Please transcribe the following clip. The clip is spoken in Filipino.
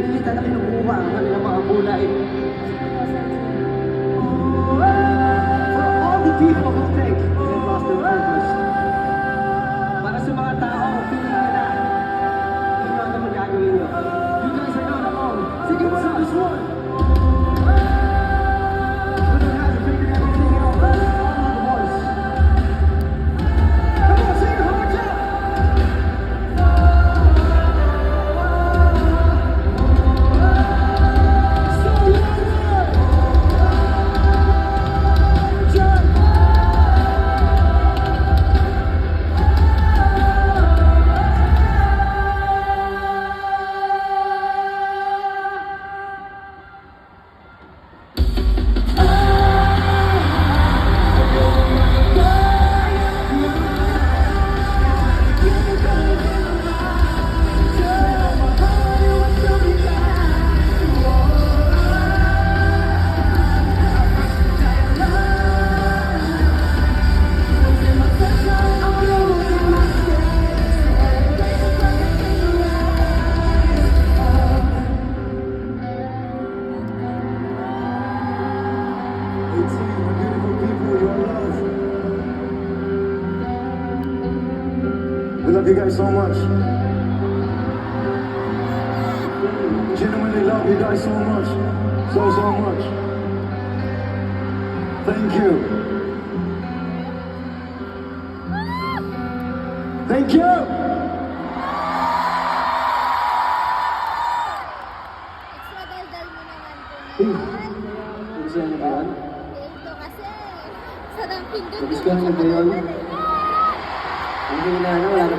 pinipilitan na kinukuha ang kanilang mga kulay. For all the people who think they lost their purpose. Para sa mga tao, feeling nila, hindi lang naman gagawin nyo. You guys are not alone. Sige mo sa this one. But it hasn't figured everything out. Follow the voice. Come on, sing it, Howard Jack! We love you guys so much. Genuinely love you guys so much. So much. Thank you. Thank you. Extra daldal mo naman po ngayon. Gusto niyo ba yun? Ito kasi, sarang pindot Gusto niyo ba yun? Ang hina na, wala na